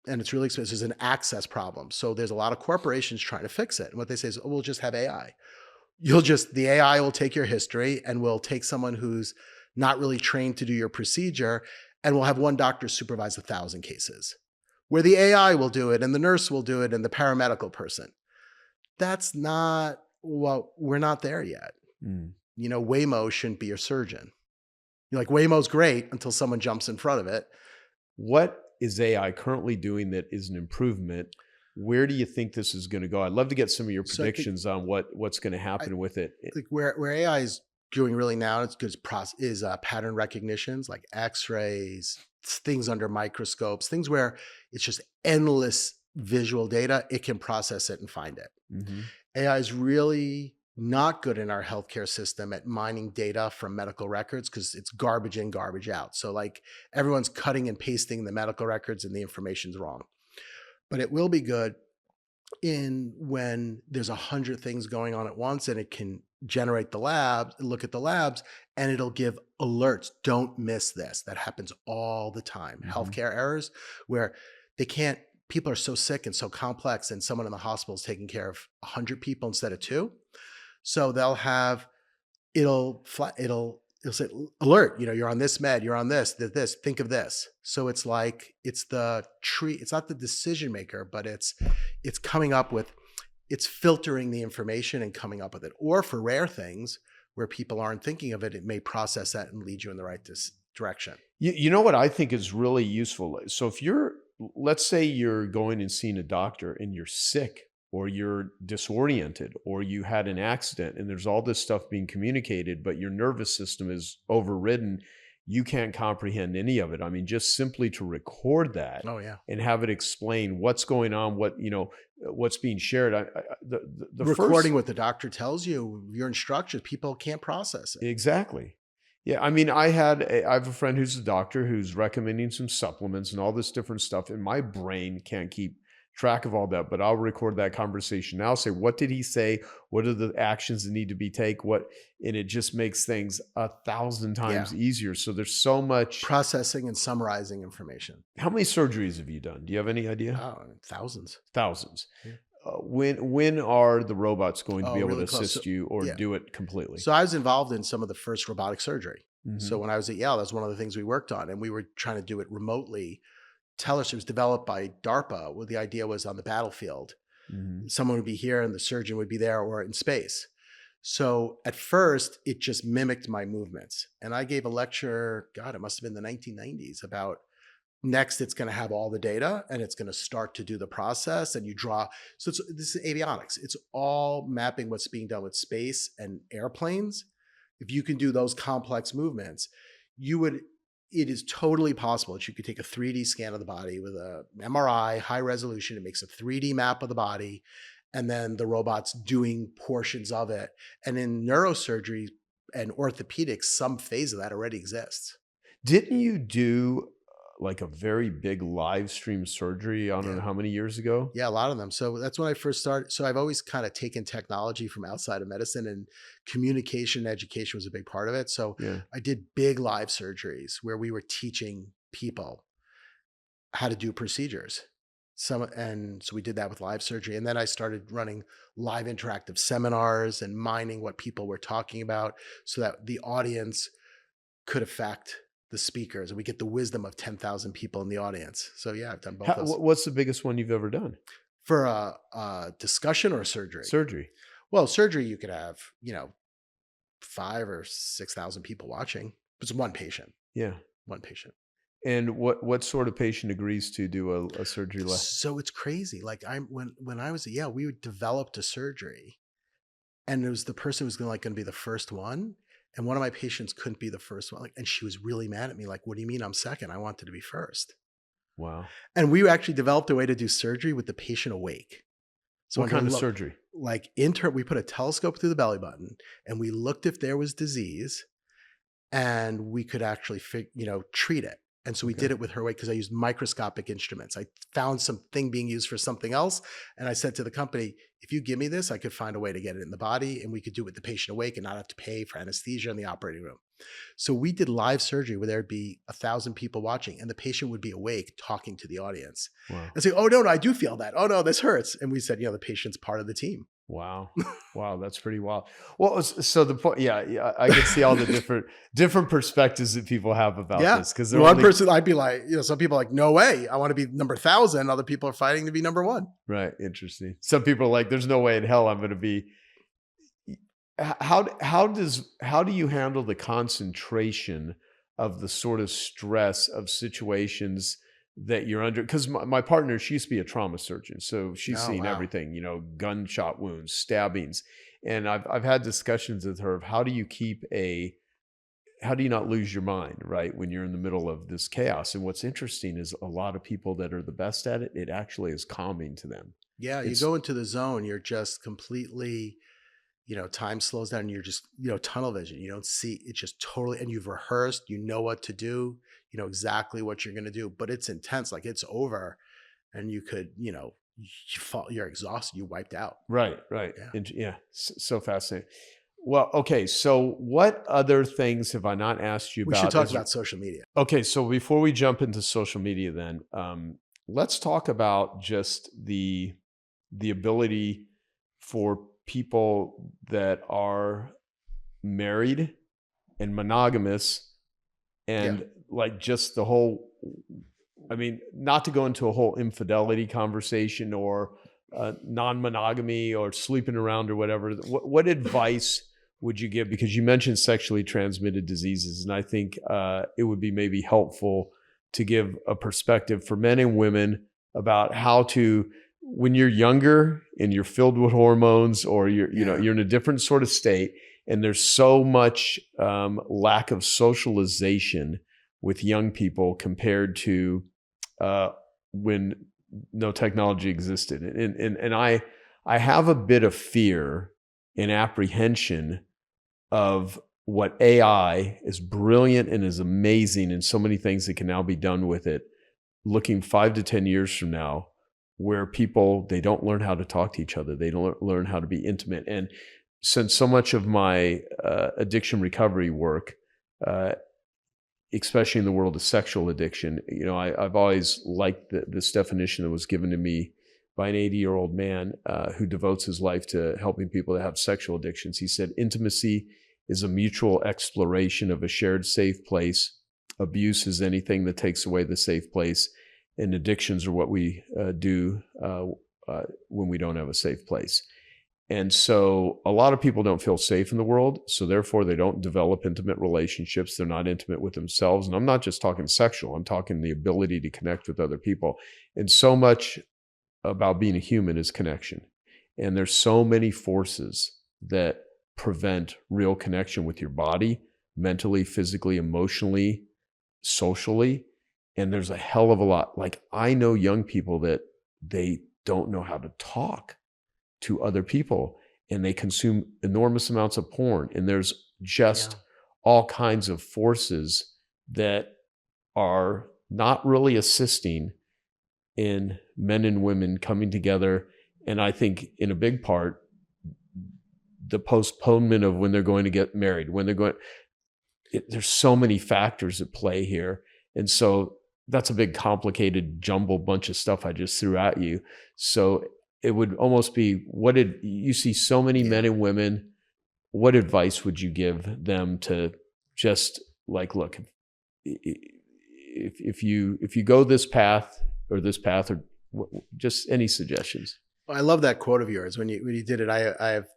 And it's really expensive. There's an access problem. So there's a lot of corporations trying to fix it. And what they say is, oh, we'll just have AI. The AI will take your history and will take someone who's not really trained to do your procedure, and we'll have one doctor supervise 1,000 cases, where the AI will do it and the nurse will do it and the paramedical person. That's not we're not there yet. Mm. Waymo shouldn't be your surgeon. Waymo's great until someone jumps in front of it. What is AI currently doing that is an improvement? Where do you think this is going to go? I'd love to get some of your predictions on what's going to happen with it. Where AI is doing really now, it's good is pattern recognitions, like X-rays, things under microscopes, things where it's just endless visual data. It can process it and find it. Mm-hmm. AI is really not good in our healthcare system at mining data from medical records because it's garbage in, garbage out. So everyone's cutting and pasting the medical records and the information's wrong. But it will be good when there's 100 things going on at once, and it can generate the labs, look at the labs, and it'll give alerts. Don't miss this. That happens all the time. Mm-hmm. Healthcare errors where people are so sick and so complex, and someone in the hospital is taking care of 100 people instead of 2. So it'll say, alert, you're on this med, you're on this, think of this. So it's like, it's not the decision maker, but it's filtering the information and coming up with it. Or for rare things where people aren't thinking of it, it may process that and lead you in the right direction. You know what I think is really useful? So let's say you're going and seeing a doctor and you're sick, or you're disoriented, or you had an accident and there's all this stuff being communicated, but your nervous system is overridden. You can't comprehend any of it. I mean, just simply to record that and have it explain what's going on, what's being shared. The recording what the doctor tells you, your instructions, people can't process it. Exactly. Yeah. I mean, I have a friend who's a doctor who's recommending some supplements and all this different stuff, and my brain can't keep track of all that, but I'll record that conversation now. Say, what did he say? What are the actions that need to be taken? And it just makes things 1,000 times easier. So there's so much processing and summarizing information. How many surgeries have you done? Do you have any idea? Oh, thousands. Thousands. Yeah. When are the robots going to be able really to close. assist you or do it completely? So I was involved in some of the first robotic surgery. So when I was at Yale, that's one of the things we worked on, and we were trying to do it remotely. Telus was developed by DARPA, where the idea was on the battlefield. Someone would be here and the surgeon would be there, or in space. So at first, it just mimicked my movements. And I gave a lecture, God, it must have been the 1990s, about next it's going to have all the data and it's going to start to do the process, and you draw. So this is avionics. It's all mapping what's being done with space and airplanes. If you can do those complex movements, it is totally possible that you could take a 3D scan of the body with a MRI, high resolution. It makes a 3D map of the body, and then the robot's doing portions of it. And in neurosurgery and orthopedics, some phase of that already exists. Didn't you do like a very big live stream surgery, I don't know how many years ago? Yeah, a lot of them. So that's when I first started. So I've always kind of taken technology from outside of medicine, and communication and education was a big part of it. So I did big live surgeries where we were teaching people how to do procedures. And so we did that with live surgery. And then I started running live interactive seminars and mining what people were talking about so that the audience could affect the speakers, and we get the wisdom of 10,000 people in the audience. So yeah, I've done both. What's the biggest one you've ever done? For a discussion or surgery? Surgery. Well, surgery, you could have, 5,000 or 6,000 people watching. It's one patient. Yeah. One patient. And what sort of patient agrees to do a surgery? So it's crazy. Like when I was at Yale, we developed a surgery, and it was the person who was going to be the first one. And one of my patients couldn't be the first one. And she was really mad at me. Like, what do you mean I'm second? I wanted to be first. Wow. And we actually developed a way to do surgery with the patient awake. So what kind of surgery? We put a telescope through the belly button, and we looked if there was disease, and we could actually treat it. And so we did it with her weight because I used microscopic instruments. I found something being used for something else. And I said to the company, if you give me this, I could find a way to get it in the body, and we could do it with the patient awake and not have to pay for anesthesia in the operating room. So we did live surgery where there'd be 1,000 people watching, and the patient would be awake talking to the audience. Wow. And say, oh, no, I do feel that. Oh, no, this hurts. And we said, the patient's part of the team. Wow. Wow. That's pretty wild. Well, so the point, I could see all the different perspectives that people have about this. Because one person, I'd be like, some people are like, no way, I want to be number 1,000. Other people are fighting to be number 1. Right. Interesting. Some people are like, there's no way in hell I'm going to be. How do you handle the concentration of the sort of stress of situations that you're under? Because my partner, she used to be a trauma surgeon, so she's seen everything, gunshot wounds, stabbings, and I've had discussions with her of how do you not lose your mind, right, when you're in the middle of this chaos? And what's interesting is a lot of people that are the best at it, it actually is calming to them. Yeah, you go into the zone, you're just completely, time slows down, and you're just, tunnel vision. You don't see, it's just totally, and you've rehearsed, you know what to do, you know exactly what you're going to do, but it's intense. Like it's over, and you could, you're exhausted, you wiped out. Right. Yeah. So fascinating. Well, okay. So what other things have I not asked you about? We should talk about social media. Okay. So before we jump into social media, then let's talk about just the ability for people that are married and monogamous and like just the whole, not to go into a whole infidelity conversation or non-monogamy or sleeping around or whatever. What advice would you give? Because you mentioned sexually transmitted diseases, and I think it would be maybe helpful to give a perspective for men and women about how to, when you're younger and you're filled with hormones, or you're in a different sort of state, and there's so much lack of socialization with young people compared to when no technology existed. And I have a bit of fear and apprehension of what AI is brilliant and is amazing, and so many things that can now be done with it, looking 5 to 10 years from now, where people, they don't learn how to talk to each other. They don't learn how to be intimate. And since so much of my addiction recovery work, especially in the world of sexual addiction, I've always liked this definition that was given to me by an 80-year-old man who devotes his life to helping people that have sexual addictions. He said, intimacy is a mutual exploration of a shared safe place. Abuse is anything that takes away the safe place. And addictions are what we do when we don't have a safe place. And so a lot of people don't feel safe in the world. So therefore, they don't develop intimate relationships. They're not intimate with themselves. And I'm not just talking sexual. I'm talking the ability to connect with other people. And so much about being a human is connection. And there's so many forces that prevent real connection with your body, mentally, physically, emotionally, socially. And there's a hell of a lot. Like, I know young people that they don't know how to talk to other people, and they consume enormous amounts of porn. And there's just all kinds of forces that are not really assisting in men and women coming together. And I think in a big part, the postponement of when they're going to get married, when they're going, there's so many factors at play here. And so that's a big, complicated, jumbled bunch of stuff I just threw at you. So it would almost be, what did you see so many men and women, what advice would you give them to just like, look, if you go this path or just any suggestions? Well, I love that quote of yours. When you did it, I have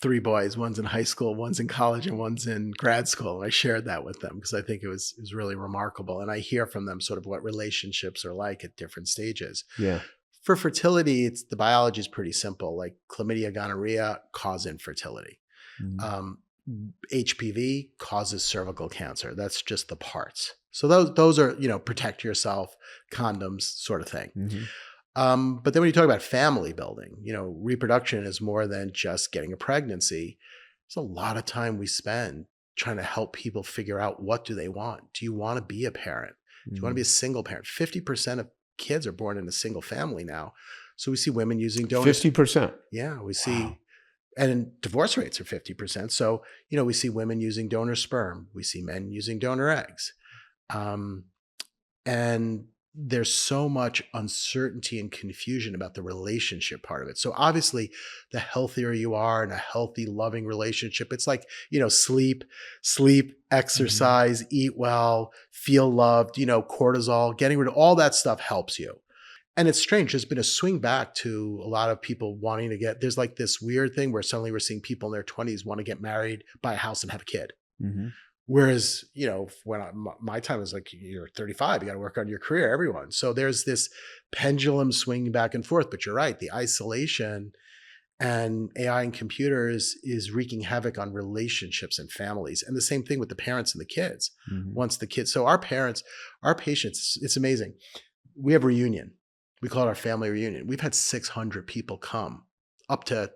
3 boys, one's in high school, one's in college, and one's in grad school. And I shared that with them because I think it was really remarkable. And I hear from them sort of what relationships are like at different stages. Yeah. For fertility, the biology is pretty simple. Like chlamydia, gonorrhea cause infertility. Mm-hmm. HPV causes cervical cancer. That's just the parts. So those are, protect yourself, condoms, sort of thing. Mm-hmm. But then when you talk about family building, reproduction is more than just getting a pregnancy. There's a lot of time we spend trying to help people figure out, what do they want? Do you want to be a parent? Do you want to be a single parent? 50% of kids are born in a single family now. So we see women using donors. 50%. Yeah, we see, and divorce rates are 50%. So, we see women using donor sperm. We see men using donor eggs. And there's so much uncertainty and confusion about the relationship part of it. So obviously, the healthier you are in a healthy, loving relationship, it's like, sleep, exercise, eat well, feel loved, cortisol, getting rid of all that stuff helps you. And it's strange. There's been a swing back to a lot of people wanting to there's like this weird thing where suddenly we're seeing people in their 20s want to get married, buy a house, and have a kid. Mm-hmm. Whereas, when my time was like, you're 35, you got to work on your career, everyone. So there's this pendulum swinging back and forth. But you're right, the isolation and AI and computers is wreaking havoc on relationships and families. And the same thing with the parents and the kids. Mm-hmm. Once the kids, so our patients, it's amazing. We have reunion. We call it our family reunion. We've had 600 people come up to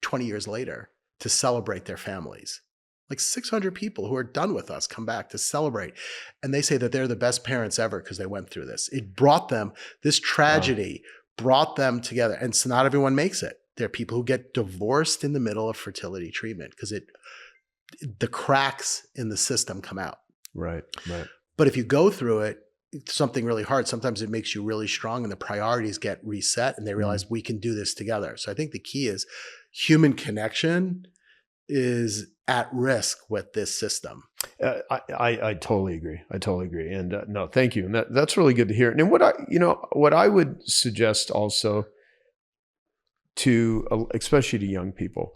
20 years later to celebrate their families. Like 600 people who are done with us come back to celebrate. And they say that they're the best parents ever because they went through this. It brought them, this tragedy brought them together. And so not everyone makes it. There are people who get divorced in the middle of fertility treatment because the cracks in the system come out. Right. But if you go through it, it's something really hard. Sometimes it makes you really strong and the priorities get reset and they realize we can do this together. So I think the key is human connection is at risk with this system. I totally agree. And no, thank you. And that's really good to hear. And what I would suggest also to, especially to young people,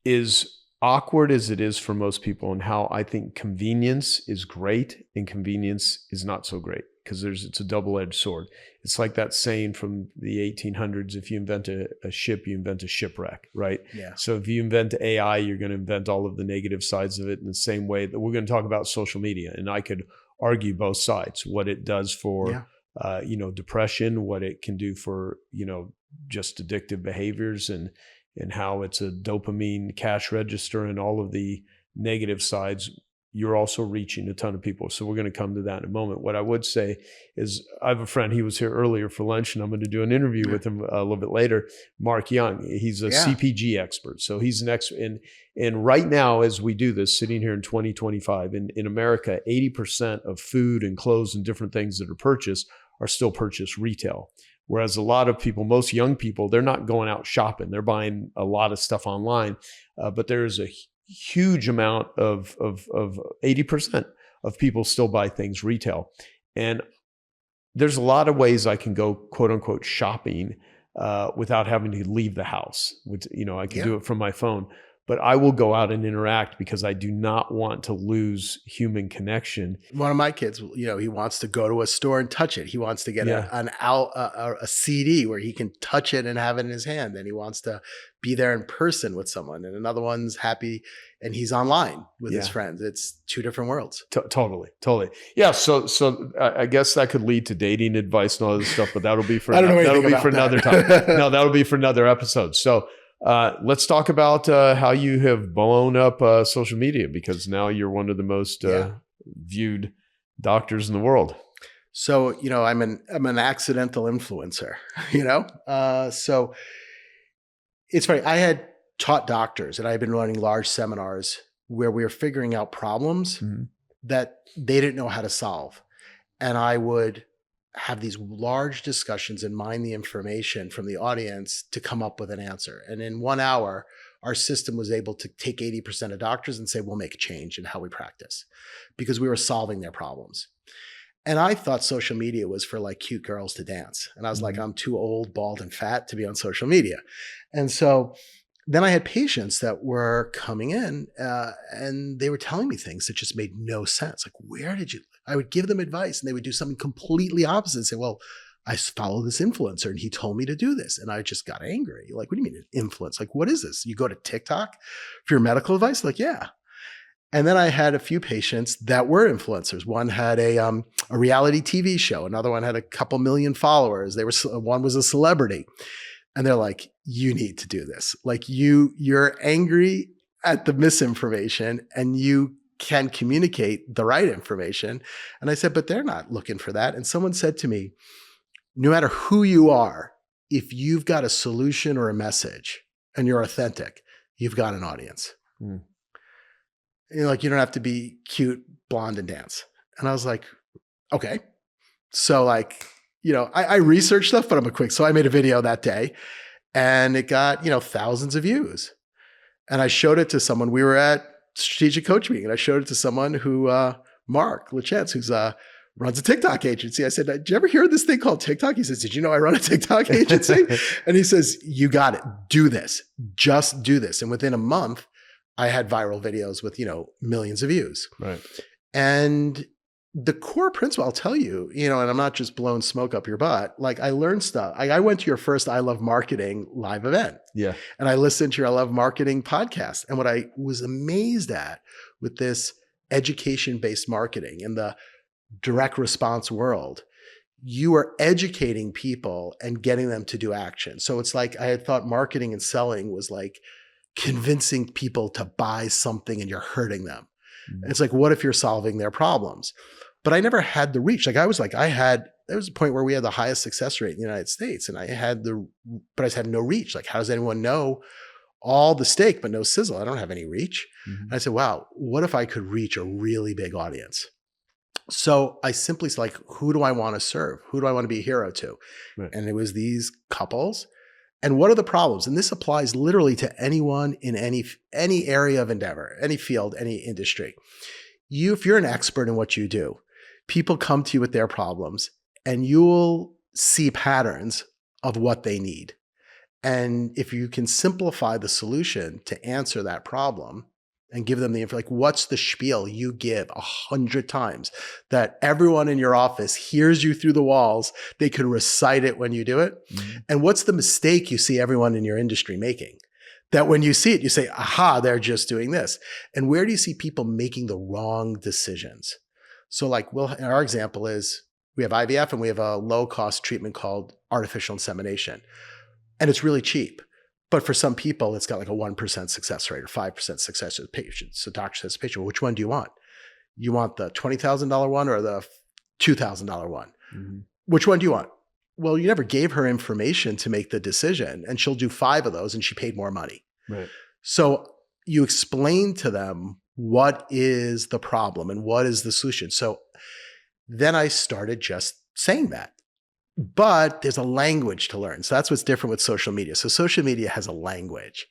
is awkward as it is for most people, and how I think convenience is great and convenience is not so great, because it's a double-edged sword. It's like that saying from the 1800s, if you invent a ship, you invent a shipwreck, right? Yeah. So if you invent AI, you're going to invent all of the negative sides of it, in the same way that we're going to talk about social media. And I could argue both sides, what it does for, depression, what it can do for, just addictive behaviors, and how it's a dopamine cash register, and all of the negative sides. you're also reaching a ton of people. So we're going to come to that in a moment. What I would say is I have a friend, he was here earlier for lunch, and I'm going to do an interview with him a little bit later, Mark Young. He's a CPG expert. So he's an expert. And right now, as we do this, sitting here in 2025, in America, 80% of food and clothes and different things that are purchased are still purchased retail. Whereas a lot of people, most young people, they're not going out shopping. They're buying a lot of stuff online. But there's a huge amount of 80% of people still buy things retail. And there's a lot of ways I can go, quote unquote, shopping without having to leave the house. Which, I can do it from my phone. But I will go out and interact because I do not want to lose human connection. One of my kids, he wants to go to a store and touch it. He wants to get a CD where he can touch it and have it in his hand. And he wants to be there in person with someone. And another one's happy and he's online with his friends. It's two different worlds. Totally. Yeah. So I guess that could lead to dating advice and all this stuff, but that'll be for another time. No, that'll be for another episode. So let's talk about how you have blown up social media, because now you're one of the most viewed doctors in the world. So, I'm an accidental influencer, so it's funny. I had taught doctors and I had been running large seminars where we were figuring out problems that they didn't know how to solve. And I would have these large discussions and mine the information from the audience to come up with an answer. And in 1 hour, our system was able to take 80% of doctors and say, we'll make a change in how we practice, because we were solving their problems. And I thought social media was for like cute girls to dance. And I was like, I'm too old, bald, and fat to be on social media. And so then I had patients that were coming in and they were telling me things that just made no sense. Like, I would give them advice and they would do something completely opposite and say, well, I follow this influencer and he told me to do this. And I just got angry. Like, what do you mean an influence? Like, what is this? You go to TikTok for your medical advice? Like, yeah. And then I had a few patients that were influencers. One had a reality TV show. Another one had a couple million followers. One was a celebrity. And they're like, you need to do this. Like, you're angry at the misinformation and you can communicate the right information. And I said, but they're not looking for that. And someone said to me, no matter who you are, if you've got a solution or a message and you're authentic, you've got an audience. You don't have to be cute, blonde, and dance. And I was like, okay. So I researched stuff, but I'm a quick. So I made a video that day and it got, thousands of views. And I showed it to someone. We were at strategic coach meeting and I showed it to someone who, Mark Lachance, who's runs a TikTok agency. I said, did you ever hear of this thing called TikTok? He says, did you know I run a TikTok agency? And he says, you got it. Do this. Just do this. And within a month, I had viral videos with, millions of views. Right. And the core principle, I'll tell you, and I'm not just blowing smoke up your butt. Like, I learned stuff. I went to your first I Love Marketing live event. Yeah. And I listened to your I Love Marketing podcast. And what I was amazed at with this education-based marketing in the direct response world, you are educating people and getting them to do action. So it's like I had thought marketing and selling was like convincing people to buy something and you're hurting them. And it's like, what if you're solving their problems? But I never had the reach. There was a point where we had the highest success rate in the United States and I had no reach. Like, how does anyone know all the steak, but no sizzle? I don't have any reach. And I said, wow, what if I could reach a really big audience? So I simply said, like, who do I want to serve? Who do I want to be a hero to? Right. And it was these couples. And what are the problems? And this applies literally to anyone in any area of endeavor, any field, any industry. If you're an expert in what you do, people come to you with their problems and you'll see patterns of what they need. And if you can simplify the solution to answer that problem and give them what's the spiel you give 100 times that everyone in your office hears you through the walls, they can recite it when you do it. And what's the mistake you see everyone in your industry making? That when you see it, you say, aha, they're just doing this. And where do you see people making the wrong decisions? So our example is we have IVF and we have a low cost treatment called artificial insemination. And it's really cheap. But for some people, it's got like a 1% success rate or 5% success rate of patients. So doctor says to the patient, well, which one do you want? You want the $20,000 one or the $2,000 one? Mm-hmm. Which one do you want? Well, you never gave her information to make the decision, and she'll do 5 of those and she paid more money. Right. So you explain to them what is the problem and what is the solution. So then I started just saying that. But there's a language to learn. So that's what's different with social media. So social media has a language.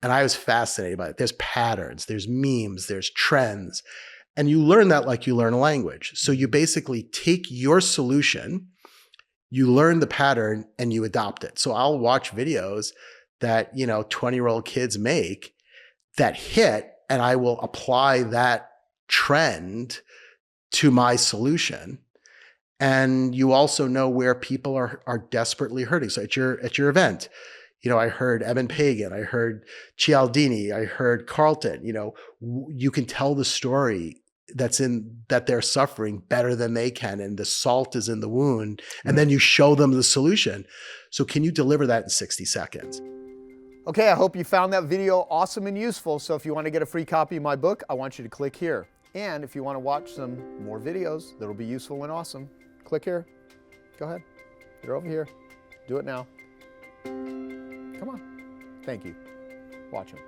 And I was fascinated by it. There's patterns, there's memes, there's trends. And you learn that like you learn a language. So you basically take your solution, you learn the pattern, and you adopt it. So I'll watch videos that, 20-year-old kids make that hit, and I will apply that trend to my solution. And you also know where people are desperately hurting. So at your event, I heard Evan Pagan, I heard Cialdini, I heard Carlton. You can tell the story that they're suffering better than they can, and the salt is in the wound, and then you show them the solution. So can you deliver that in 60 seconds? Okay, I hope you found that video awesome and useful. So if you want to get a free copy of my book, I want you to click here. And if you want to watch some more videos that'll be useful and awesome, click here. Go ahead. You're over here. Do it now. Come on. Thank you. Watch them.